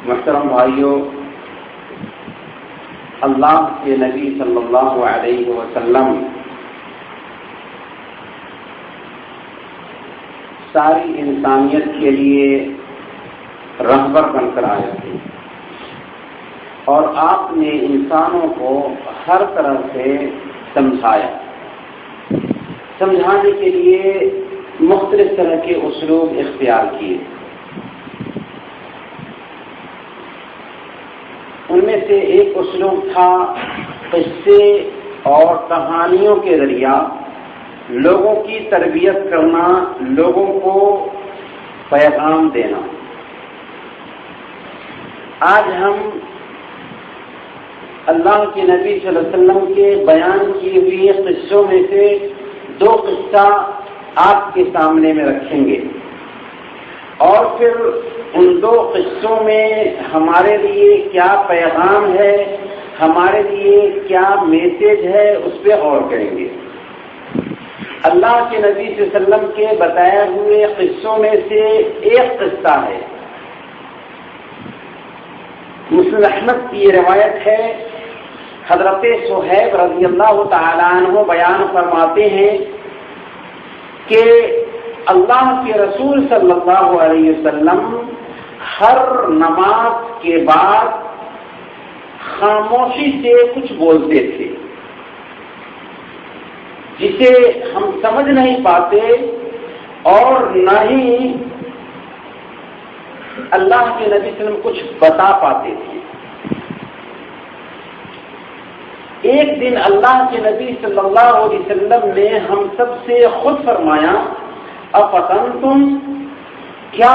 محترم بھائیوں، اللہ کے نبی صلی اللہ علیہ وسلم ساری انسانیت کے لیے رہبر بن کر آئے تھے، اور آپ نے انسانوں کو ہر طرح سے سمجھایا۔ سمجھانے کے لیے مختلف طرح کے اسلوب اختیار کیے۔ ان میں سے ایک اسلوب تھا قصے اور کہانیوں کے ذریعہ لوگوں کی تربیت کرنا، لوگوں کو پیغام دینا۔ آج ہم اللہ کے نبی صلی اللہ علیہ وسلم کے بیان کیے ہوئے قصوں میں سے دو قصہ آپ کے سامنے میں رکھیں گے، اور پھر ان دو قصوں میں ہمارے لیے کیا پیغام ہے، ہمارے لیے کیا میسج ہے، اس پہ غور کریں گے۔ اللہ کے نبی صلی اللہ علیہ وسلم کے بتائے ہوئے قصوں میں سے ایک قصہ ہے، مسند احمد کی یہ روایت ہے۔ حضرت صہیب رضی اللہ تعالیٰ عنہ بیان فرماتے ہیں کہ اللہ کے رسول صلی اللہ علیہ وسلم ہر نماز کے بعد خاموشی سے کچھ بولتے تھے جسے ہم سمجھ نہیں پاتے اور نہ ہی اللہ کے نبی صلی اللہ علیہ وسلم کچھ بتا پاتے تھے۔ ایک دن اللہ کے نبی صلی اللہ علیہ وسلم نے ہم سب سے خود فرمایا، اَفَطَنْتُمْ، کیا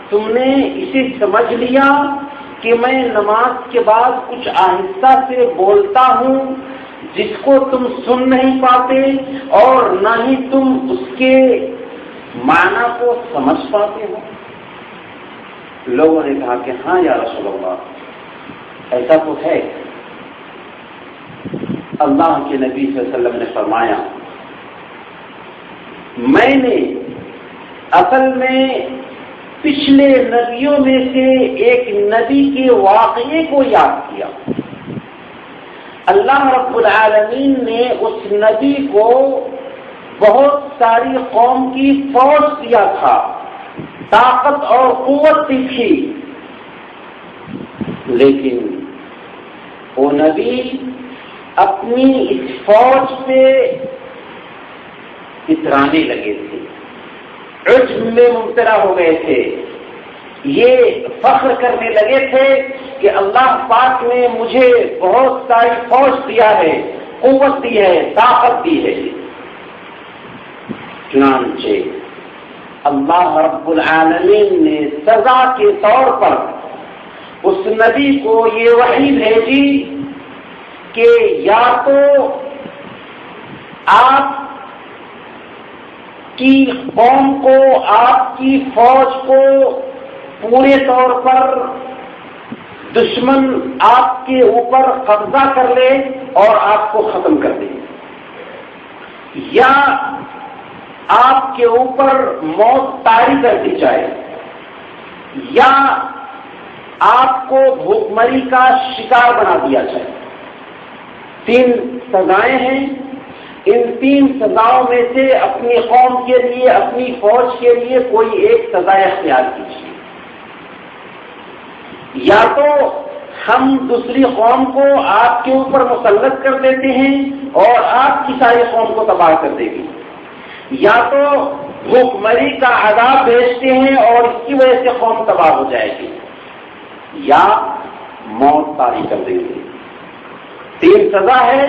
تم نے اسے سمجھ لیا کہ میں نماز کے بعد کچھ آہستہ سے بولتا ہوں جس کو تم سن نہیں پاتے اور نہ ہی تم اس کے معنی کو سمجھ پاتے ہو؟ لوگوں نے کہا کہ ہاں یا رسول اللہ، ایسا تو ہے۔ اللہ کے نبی صلی اللہ علیہ وسلم نے فرمایا، میں نے اصل میں پچھلے نبیوں میں سے ایک نبی کے واقعے کو یاد کیا۔ اللہ رب العالمین نے اس نبی کو بہت ساری قوم کی فوج دیا تھا، طاقت اور قوت دی تھی، لیکن وہ نبی اپنی اس فوج پہ اترانے لگے تھے، عجب میں مبتلا ہو گئے تھے، یہ فخر کرنے لگے تھے کہ اللہ پاک نے مجھے بہت ساری فوج دیا ہے، قوت دی ہے، طاقت دی ہے۔ چنانچہ اللہ رب العالمین نے سزا کے طور پر اس نبی کو یہ وحی بھیجی کہ یا تو آپ کی قوم کو، آپ کی فوج کو پورے طور پر دشمن آپ کے اوپر قبضہ کر لے اور آپ کو ختم کر دے، یا آپ کے اوپر موت طاری کر دی جائے، یا آپ کو بھوک مری کا شکار بنا دیا جائے۔ تین سزائیں ہیں، ان تین سزاؤں میں سے اپنی قوم کے لیے، اپنی فوج کے لیے کوئی ایک سزا اختیار کیجیے۔ یا تو ہم دوسری قوم کو آپ کے اوپر مسلط کر دیتے ہیں اور آپ کی ساری قوم کو تباہ کر دے گی، یا تو بھوک مری کا عذاب بھیجتے ہیں اور اس کی وجہ سے قوم تباہ ہو جائے گی، یا موت طاری کر دیں گے۔ تین سزا ہے،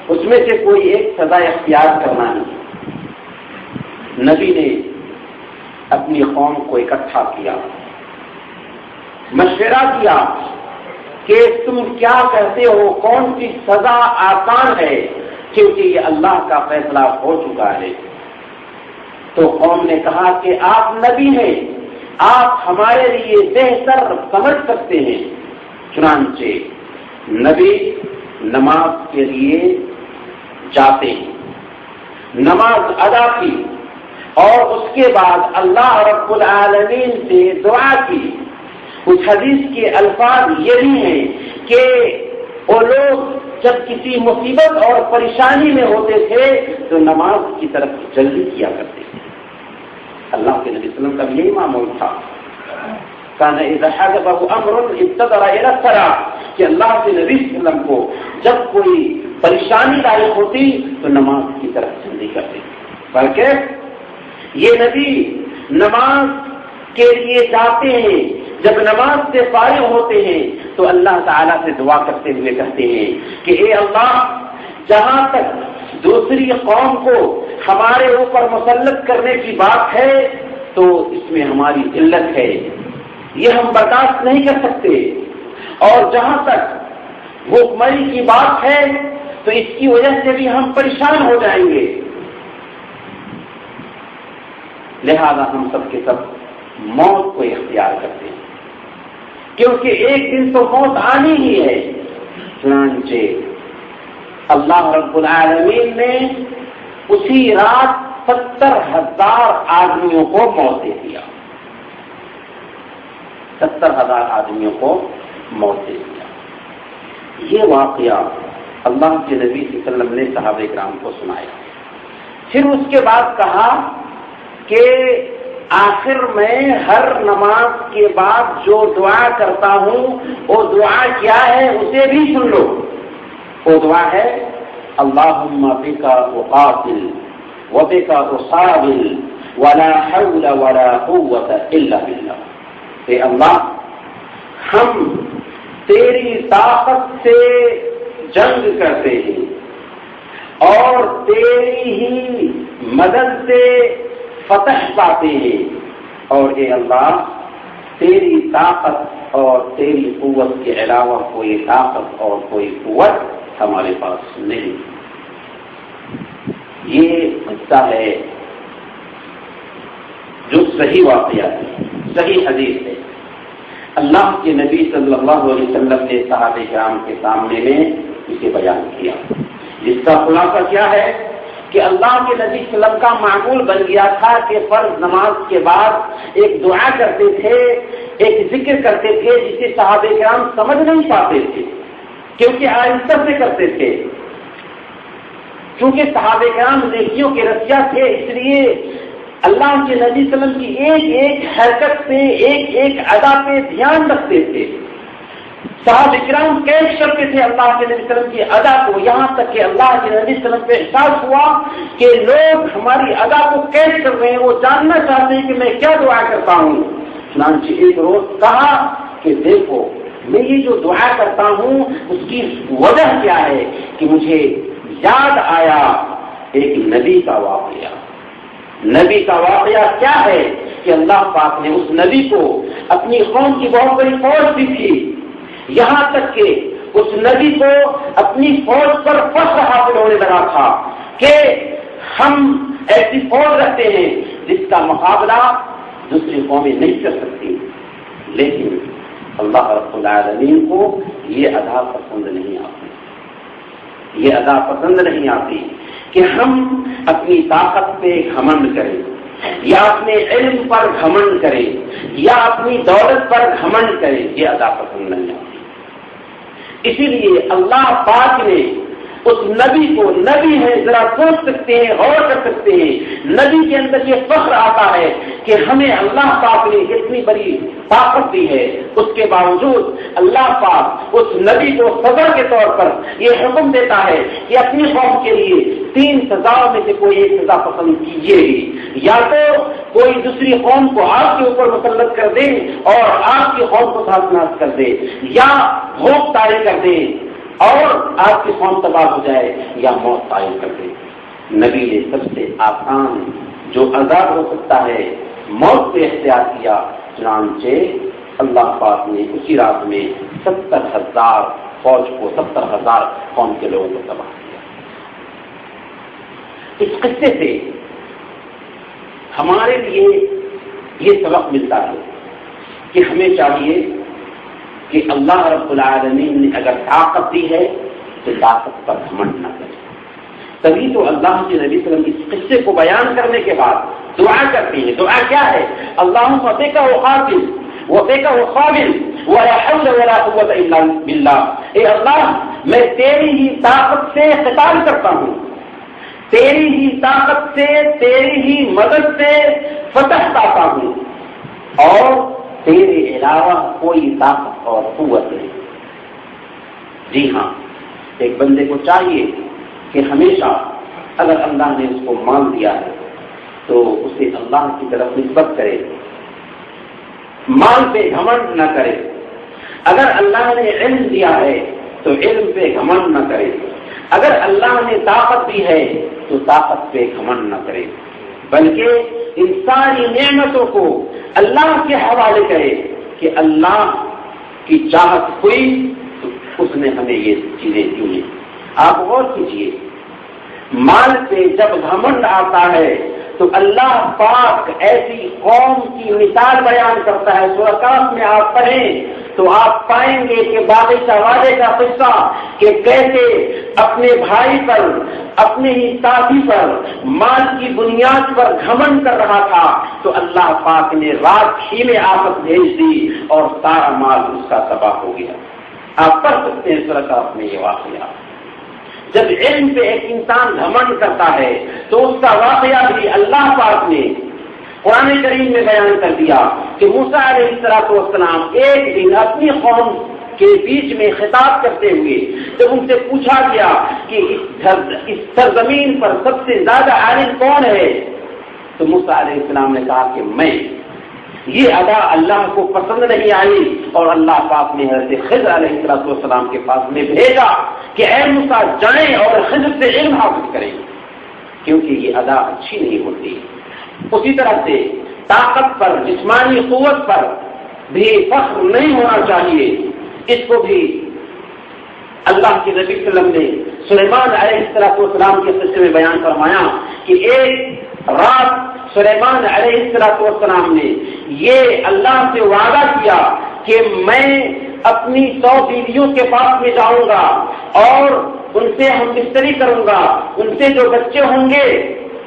اس میں سے کوئی ایک سزا اختیار کرنا ہے۔ نبی نے اپنی قوم کو اکٹھا کیا، مشورہ کیا کہ تم کیا کہتے ہو، کون سی سزا آسان ہے، کیونکہ یہ اللہ کا فیصلہ ہو چکا ہے۔ تو قوم نے کہا کہ آپ نبی ہیں، آپ ہمارے لیے بہتر سمجھ سکتے ہیں۔ چنانچہ نبی نماز کے لیے جاتے ہیں، نماز ادا کی اور اس کے بعد اللہ رب العالمین سے دعا کی۔ اس حدیث کے الفاظ یہ بھی ہیں کہ وہ لوگ جب کسی مصیبت اور پریشانی میں ہوتے تھے تو نماز کی طرف جلدی کیا کرتے تھے. اللہ کے نبی صلی اللہ علیہ وسلم کا یہی معمول تھا. کان اذا حضبه امر ابتدر الى الصلاة کہ اللہ کے نبی صلی اللہ علیہ وسلم کو جب کوئی پریشانی لاحق ہوتی تو نماز کی طرف جلدی کرتے تھے. بلکہ یہ نبی نماز کے لیے جاتے ہیں، جب نماز سے فارغ ہوتے ہیں تو اللہ تعالیٰ سے دعا کرتے ہوئے کہتے ہیں کہ اے اللہ، جہاں تک دوسری قوم کو ہمارے اوپر مسلط کرنے کی بات ہے تو اس میں ہماری علت ہے، یہ ہم برداشت نہیں کر سکتے، اور جہاں تک بھوکمری کی بات ہے تو اس کی وجہ سے بھی ہم پریشان ہو جائیں گے، لہذا ہم سب کے سب موت کو اختیار کرتے ہیں، کیونکہ ایک دن تو موت آنی ہی ہے. چنانچہ اللہ رب العالمین نے اسی رات 70,000 آدمیوں کو موت دے دیا. 70,000 آدمیوں کو موت دے دیا. یہ واقعہ اللہ کے نبی صلی اللہ علیہ وسلم نے صحابہ کرام کو سنایا. پھر اس کے بعد کہا کہ آخر میں ہر نماز کے بعد جو دعا کرتا ہوں وہ دعا کیا ہے اسے بھی سن لو. وہ دعا ہے اللہم بک اقاتل وبک اصابل ولا حول ولا قوت الا باللہ. اے اللہ، ہم تیری طاقت سے جنگ کرتے ہیں اور تیری ہی مدد سے فتح پاتے ہیں، اور اے اللہ، تیری طاقت اور تیری قوت کے علاوہ کوئی طاقت اور کوئی قوت ہمارے پاس نہیں. یہ قصہ ہے جو صحیح واقعہ ہے، صحیح حدیث ہے. اللہ کے نبی صلی اللہ علیہ وسلم نے صحابہ کرام کے سامنے میں اسے بیان کیا، جس کا خلاصہ کیا ہے کہ اللہ کے نبی صلی اللہ علیہ وسلم کا معمول بن گیا تھا کہ فرض نماز کے بعد ایک دعا کرتے تھے، ایک ذکر کرتے تھے جسے صحابہ کرام سمجھ نہیں پاتے تھے کیونکہ آہستہ سے کرتے تھے. چونکہ صحابہ کرام نیکیوں کے رسیا تھے، اس لیے اللہ کے نبی صلی اللہ علیہ وسلم کی ایک ایک حرکت پہ، ایک ایک ادا پہ دھیان رکھتے تھے. صحابہ کرام کیش کرتے تھے اللہ کے نبی صلی اللہ علیہ وسلم کی ادا کو، یہاں تک کہ اللہ کے نبی صلی اللہ علیہ وسلم پہ احساس ہوا کہ لوگ ہماری ادا کو کیش کر رہے ہیں، وہ جاننا چاہتے ہیں کہ میں کیا دعا کرتا ہوں. چنانچہ ایک روز کہا کہ دیکھو، میں یہ جو دعا کرتا ہوں اس کی وجہ کیا ہے کہ مجھے یاد آیا ایک نبی کا واقعہ. نبی کا واقعہ کیا ہے کہ اللہ پاک نے اس نبی کو اپنی قوم کی بہت بڑی فوج دی تھی، یہاں تک کہ اس نبی کو اپنی فوج پر فخر حاصل ہونے لگا تھا کہ ہم ایسی فوج رکھتے ہیں جس کا مقابلہ دوسری قومیں نہیں کر سکتی. لیکن اللہ رب العالمین کو یہ ادا پسند نہیں آتی، یہ ادا پسند نہیں آتی کہ ہم اپنی طاقت پہ گھمنڈ کریں، یا اپنے علم پر گھمنڈ کریں، یا اپنی دولت پر گھمنڈ کریں. یہ ادا پسند نہیں آتی. اسی لیے اللہ پاک نے اس نبی کو، نبی ہے ذرا سوچ سکتے ہیں، غور کر سکتے ہیں، نبی کے اندر یہ فخر آتا ہے کہ ہمیں اللہ پاک نے اتنی بڑی طاقت دی ہے، اس کے باوجود اللہ پاک اس نبی کو صبر کے طور پر یہ حکم دیتا ہے کہ اپنی قوم کے لیے 3 سزاؤں میں سے کوئی ایک سزا پسند کیجیے گی، یا تو کوئی دوسری قوم کو آپ کے اوپر مسلط کر دے اور آپ کی قوم کو تحس نحس کر دے، یا بھوک طاری کر دے اور آپ کی قوم تباہ ہو جائے، یا موت طاری کر دے. نبی نے سب سے آسان جو عذاب ہو سکتا ہے موت پہ اختیار کیا. چنانچہ اللہ پاک نے اسی رات میں 70,000 فوج کو، 70,000 قوم کے لوگوں کو تباہ کیا. اس قصے سے ہمارے لیے یہ سبق ملتا ہے کہ ہمیں چاہیے کہ اللہ رب العالمین نے اگر طاقت دی ہے تو طاقت پر گھمنڈ نہ کرے. تبھی تو اللہ کے نبی صلی اللہ علیہ وسلم اس قصے کو بیان کرنے کے بعد دعا کرتے ہیں. دعا کیا ہے؟ اللہم بک اقاتل وبک اصابر ولا حول ولا قوت الا باللہ، اے اللہ میں تیری ہی طاقت سے قتال کرتا ہوں، تیری ہی طاقت سے، تیری ہی مدد سے فتح پاتا ہوں، اور تیرے علاوہ کوئی طاقت اور قوت نہیں۔ جی ہاں، ایک بندے کو چاہیے کہ ہمیشہ اگر اللہ نے اس کو مان دیا ہے تو اسے اللہ کی طرف نسبت کرے، مال پہ گھمنڈ نہ کرے۔ اگر اللہ نے علم دیا ہے تو علم پہ گھمنڈ نہ کرے، اگر اللہ نے طاقت دی ہے تو طاقت پہ گھمنڈ نہ کرے، بلکہ ان ساری نعمتوں کو اللہ کے حوالے کرے کہ اللہ کی چاہت ہوئی تو اس نے ہمیں یہ چیزیں دی ہیں۔ آپ غور کیجیے، مال پہ جب گھمنڈ آتا ہے تو اللہ پاک ایسی قوم کی مثال بیان کرتا ہے۔ سورہ کہف میں آپ پڑھیں تو آپ پائیں گے کہ بادشاہ وعدے کا قصہ کہ کیسے اپنے بھائی پر، اپنے ہی ساتھی پر مال کی بنیاد پر گھمنڈ کر رہا تھا تو اللہ پاک نے رات ہی میں آفت بھیج دی اور سارا مال اس کا تباہ ہو گیا۔ آپ پڑھ سکتے ہیں سورہ کہف میں یہ واقعہ۔ جب علم پہ ایک انسان گھمنڈ کرتا ہے تو اس کا واقعہ بھی اللہ پاک نے قرآن کریم میں بیان کر دیا کہ موسیٰ علیہ السلام ایک دن اپنی قوم کے بیچ میں خطاب کرتے ہوئے جب ان سے پوچھا گیا کہ اس سرزمین پر سب سے زیادہ عالم کون ہے تو موسیٰ علیہ السلام نے کہا کہ میں۔ یہ ادا اللہ کو پسند نہیں آئی اور اللہ پاک نے حضرت خضر علیہ السلام کے پاس میں بھیجا کہ اے موسیٰ جائیں اور خضر سے علم حاصل کریں، کیونکہ یہ ادا اچھی نہیں ہوتی۔ اسی طرح سے طاقت پر، جسمانی قوت پر بھی فخر نہیں ہونا چاہیے۔ اس کو بھی اللہ کے نبی صلی اللہ علیہ وسلم نے سلیمان علیہ السلام کے قصے میں بیان فرمایا کہ ایک رات سلیمان علیہ السلام نے یہ اللہ سے وعدہ کیا کہ میں اپنی 100 بیویوں کے پاس میں جاؤں گا اور ان سے ہم بستری کروں گا، ان سے جو بچے ہوں گے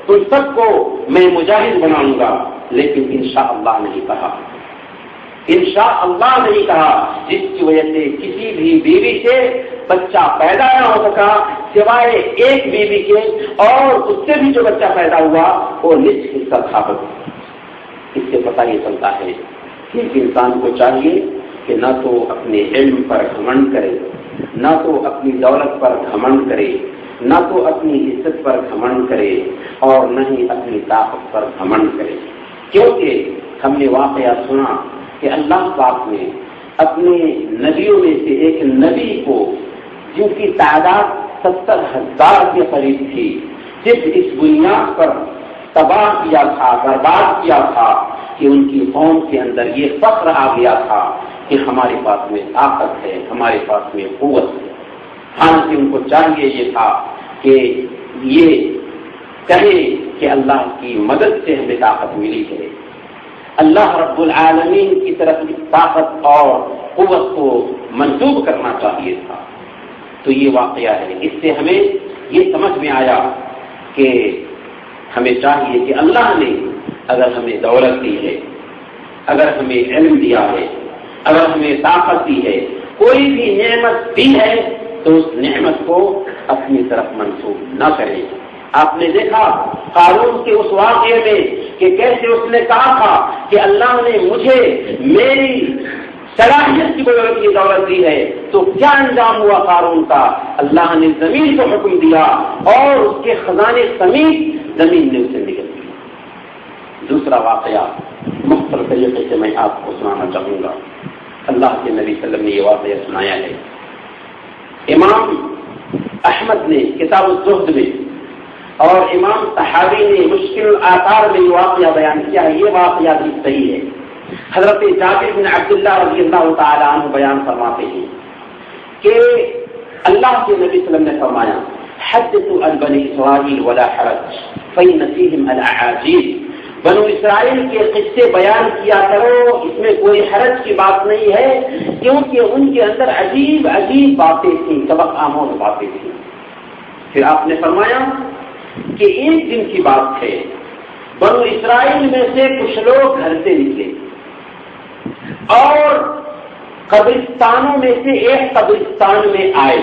ان سب کو میں مجاہد بناؤں گا، لیکن انشاءاللہ نہیں کہا، انشاءاللہ نہیں کہا، جس کی وجہ سے کسی بھی بیوی سے بچہ پیدا نہ ہو سکا سوائے ایک بیوی کے، اور اس سے بھی جو بچہ پیدا ہوا وہ نصف حصہ تھا۔ اس سے پتہ یہ چلتا ہے کہ انسان کو چاہیے کہ نہ تو اپنے علم پر گھمنڈ کرے، نہ تو اپنی دولت پر گھمنڈ کرے، نہ تو اپنی عزت پر گھمنڈ کرے، اور نہ ہی اپنی طاقت پر گھمنڈ کرے، کیونکہ ہم نے واقعہ سنا کہ اللہ پاک نے اپنے نبیوں میں سے ایک نبی کو جن کی تعداد 70,000 کے قریب تھی، صرف اس بنیاد پر تباہ کیا تھا، برباد کیا تھا کہ ان کی قوم کے اندر یہ فخر آ گیا تھا کہ ہمارے پاس میں طاقت ہے، ہمارے پاس میں قوت ہے۔ حالانکہ ان کو چاہیے یہ تھا کہ یہ کہیں کہ اللہ کی مدد سے ہمیں طاقت ملی ہے، اللہ رب العالمین کی طرف اس طاقت اور قوت کو منسوب کرنا چاہیے تھا۔ تو یہ واقعہ ہے، اس سے ہمیں یہ سمجھ میں آیا کہ ہمیں چاہیے کہ اللہ نے اگر ہمیں دولت دی ہے، اگر ہمیں علم دیا ہے، اگر ہمیں طاقت دی ہے، کوئی بھی نعمت دی ہے تو اس نعمت کو اپنی طرف منسوب نہ کریں۔ آپ نے دیکھا قارون کے اس واقعے میں کہ کیسے اس نے کہا تھا کہ اللہ نے مجھے میری صلاحیت کی بدولت یہ دولت دی ہے، تو کیا انجام ہوا قارون کا؟ اللہ نے زمین کو حکم دیا اور اس کے خزانے سمیت زمین نے اسے نکل دیا۔ دوسرا واقعہ مختلف طریقے سے میں آپ کو سنانا چاہوں گا۔ اللہ کے نبی صلی اللہ علیہ وسلم نے یہ واقعہ سنایا ہے۔ امام احمد نے کتاب الزہد میں اور امام طحاوی نے مشکل آثار میں یہ واقعہ بیان کیا ہے، یہ واقعہ بھی صحیح ہے۔ حضرت جابر بن عبداللہ رضی اللہ تعالیٰ عنہ بیان فرماتے ہیں کہ اللہ کے نبی صلی اللہ علیہ وسلم نے فرمایا حدثوا عن بنی اسرائیل ولا حرج فإن فيهم الأعاجيب، بنو اسرائیل کے قصے بیان کیا کرو، اس میں کوئی حرج کی بات نہیں ہے، کیونکہ ان کے اندر عجیب عجیب باتیں تھیں، سبق آموز باتیں تھیں۔ پھر آپ نے فرمایا کہ ایک دن کی بات ہے، بنو اسرائیل میں سے کچھ لوگ گھر سے نکلے اور قبرستانوں میں سے ایک قبرستان میں آئے.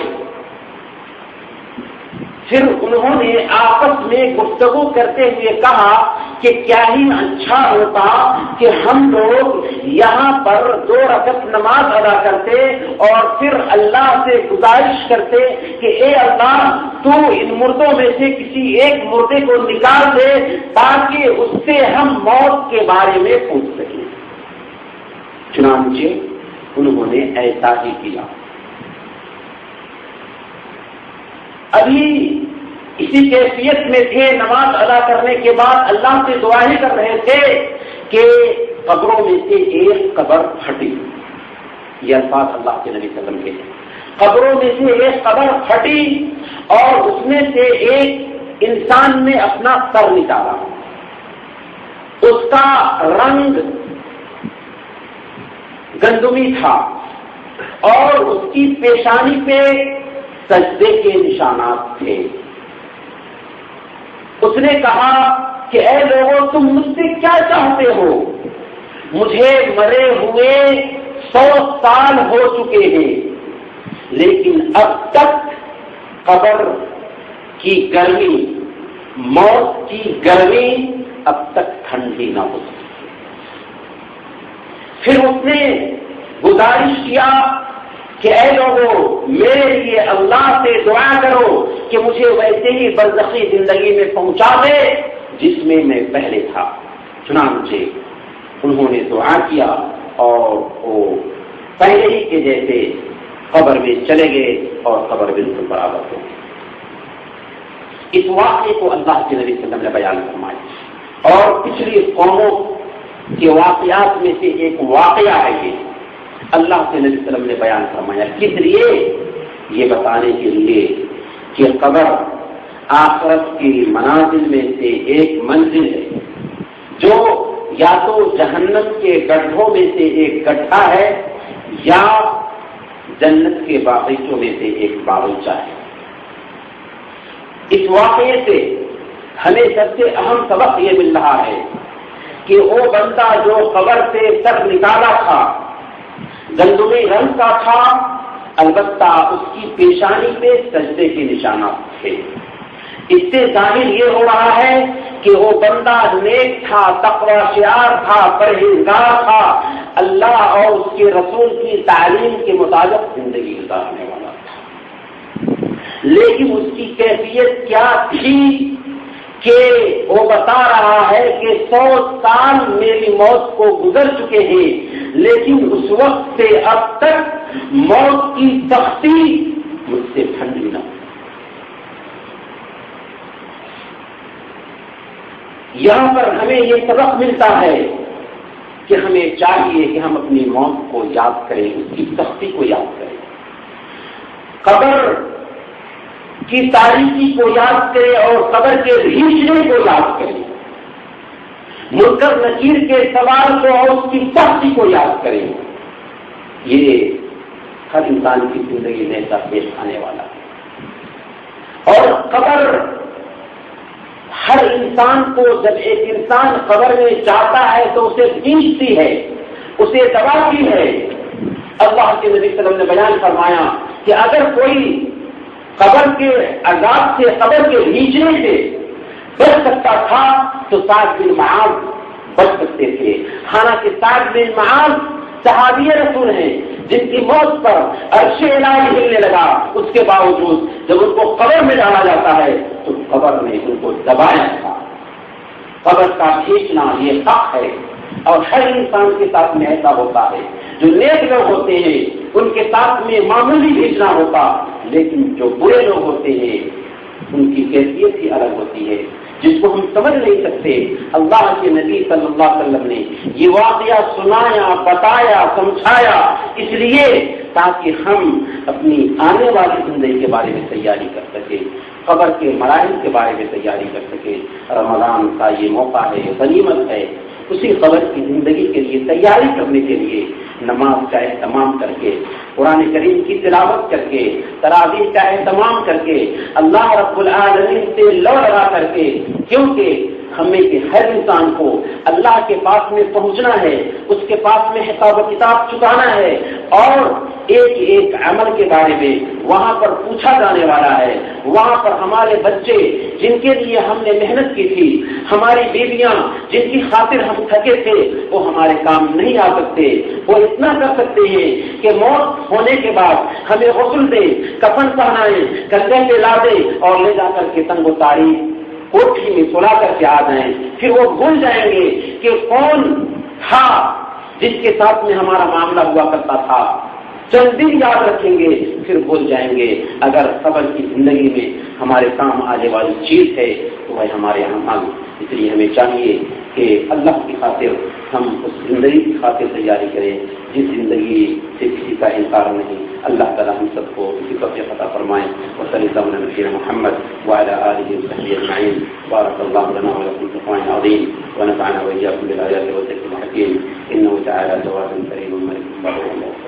پھر انہوں نے آپس میں گفتگو کرتے ہوئے کہا کہ کیا ہی اچھا ہوتا کہ ہم لوگ یہاں پر 2 رکعت نماز ادا کرتے اور پھر اللہ سے گزارش کرتے کہ اے اللہ تو ان مردوں میں سے کسی ایک مردے کو نکال دے تاکہ اس سے ہم موت کے بارے میں پوچھ سکیں. چنانچہ انہوں نے ایسا ہی کیا. ابھی اسی کیفیت میں تھے، نماز ادا کرنے کے بعد اللہ سے دعائیں کر رہے تھے کہ قبروں میں سے ایک قبر پھٹی. یہ الفاظ اللہ کے نبی صلی اللہ علیہ وسلم کے ہیں. قبروں میں سے ایک قبر پھٹی اور اس میں سے ایک انسان نے اپنا سر نکالا. اس کا رنگ گندمی تھا اور اس کی پیشانی پہ سجدے کے نشانات تھے. اس نے کہا کہ اے لوگوں تم مجھ سے کیا چاہتے ہو؟ مجھے مرے ہوئے 100 سال ہو چکے ہیں لیکن اب تک قبر کی گرمی، موت کی گرمی اب تک ٹھنڈی نہ ہو سکی. پھر اس نے گزارش کیا کہ اے لوگوں میرے لیے اللہ سے دعا کرو کہ مجھے ویسے ہی برزخی زندگی میں پہنچا دے جس میں میں پہلے تھا. چنانچہ انہوں نے دعا کیا اور وہ پہلے ہی کے جیسے قبر میں چلے گئے اور قبر بالکل برابر ہو گئی. اس واقعے کو اللہ کے نبی صلی اللہ علیہ وسلم نے بیان فرمایا اور پچھلی قوموں کے واقعات میں سے ایک واقعہ ہے یہ اللہ کے نبی صلی اللہ علیہ وسلم نے بیان فرمایا. کس لیے؟ یہ بتانے کے لیے کہ قبر آخرت کی منازل میں سے ایک منزل ہے جو یا تو جہنم کے گڈھوں میں سے ایک گڈھا ہے یا جنت کے باغیچوں میں سے ایک باغیچہ ہے. اس واقعے سے ہمیں سب سے اہم سبق یہ مل رہا ہے کہ وہ بندہ جو قبر سے سر نکالا تھا گندمی رنگ کا تھا، البتہ اس کی پیشانی پہ سجدے کے نشانات تھے. اس سے ظاہر یہ ہو رہا ہے کہ وہ بندہ نیک تھا، تقوی شعار تھا، پرہیزگار تھا، اللہ اور اس کے رسول کی تعلیم کے مطابق زندگی گزارنے والا تھا. لیکن اس کی کیفیت کیا تھی کہ وہ بتا رہا ہے کہ 100 سال میری موت کو گزر چکے ہیں لیکن اس وقت سے اب تک موت کی سختی مجھ سے ٹھنڈی نہ. یہاں پر ہمیں یہ سبق ملتا ہے کہ ہمیں چاہیے کہ ہم اپنی موت کو یاد کریں، اس کی سختی کو یاد کریں، قبر کی تاریخی کو یاد کریں اور قبر کے ریچھنے کو یاد کریں، منکر نکیر کے سوال کو اور اس کی سختی کو یاد کریں. یہ ہر انسان کی زندگی میں ایسا پیش آنے والا ہے. اور قبر ہر انسان کو جب ایک انسان قبر میں جاتا ہے تو اسے کھینچتی ہے، اسے دباتی ہے. اللہ کے نبی صلی اللہ علیہ وسلم نے بیان فرمایا کہ اگر کوئی قبر کے عذاب سے، قبر کے نیچنے سے بچ سکتا تھا تو سعد بن معاذ بچ سکتے تھے. حالانکہ سعد بن معاذ صحابی رسول ہیں جن کی موت پر عرش الہی ہلنے لگا، اس کے باوجود جب ان کو قبر میں ڈالا جاتا ہے تو قبر نے ان کو دبایا تھا. قبر کا کھینچنا یہ حق ہے اور ہر انسان کے ساتھ میں ایسا ہوتا ہے. جو نیک لوگ ہوتے ہیں ان کے ساتھ میں معمولی بھیجنا ہوتا، لیکن جو برے لوگ ہوتے ہیں ان کی کیفیت ہی الگ ہوتی ہے جس کو ہم سمجھ نہیں سکتے. اللہ کے نبی صلی اللہ علیہ وسلم نے یہ واقعہ سنایا، بتایا، سمجھایا اس لیے تاکہ ہم اپنی آنے والی زندگی کے بارے میں تیاری کر سکیں، قبر کے مراحل کے بارے میں تیاری کر سکیں. رمضان کا یہ موقع ہے، غنیمت ہے، اسی قبر کی زندگی کے لیے تیاری کرنے کے لیے نماز کا اہتمام کر کے، قرآن کریم کی تلاوت کر کے، تراویح کا اہتمام کر کے، اللہ رب العالمین سے لو لگا کر کے، کیونکہ ہمیں کہ ہر انسان کو اللہ کے پاس میں پہنچنا ہے، اس کے پاس میں حساب و کتاب چکانا ہے، اور ایک ایک عمل کے بارے میں وہاں پر پوچھا جانے والا ہے۔ وہاں پر ہمارے بچے جن کے لیے ہم نے محنت کی تھی، ہماری بیویاں جن کی خاطر ہم تھکے تھے، وہ ہمارے کام نہیں آ سکتے۔ وہ اتنا کر سکتے ہیں کہ موت ہونے کے بعد ہمیں غسل دے، کفن پہنائے، کندھے پہ لا دے اور لے جا کر کے تنگ و تاریخ کوٹھی میں سلا کر کے آ جائیں۔ پھر وہ بھول جائیں گے کہ کون تھا جس کے ساتھ میں ہمارا معاملہ ہوا کرتا تھا۔ چند دن یاد رکھیں گے، پھر بھول جائیں گے۔ اگر صبر کی زندگی میں ہمارے کام آنے والی چیز ہے تو وہ ہمارے عمل۔ اس لیے ہمیں چاہیے کہ اللہ کی خاطر ہم اس زندگی کی خاطر تیاری کریں جس زندگی سے کسی کا انکار نہیں۔ اللہ تعالیٰ ہم سب کو اسی توفیق عطا فرمائیں۔ وصلی اللہ علی نبینا محمد وعلی آلہ وصحبہ اجمعین۔ بارک اللہ لنا ولکم فی القرآن العظیم ونفعنا وإياكم بالآيات والذکر الحکیم۔ إنه تعالى جواد كريم ملك بر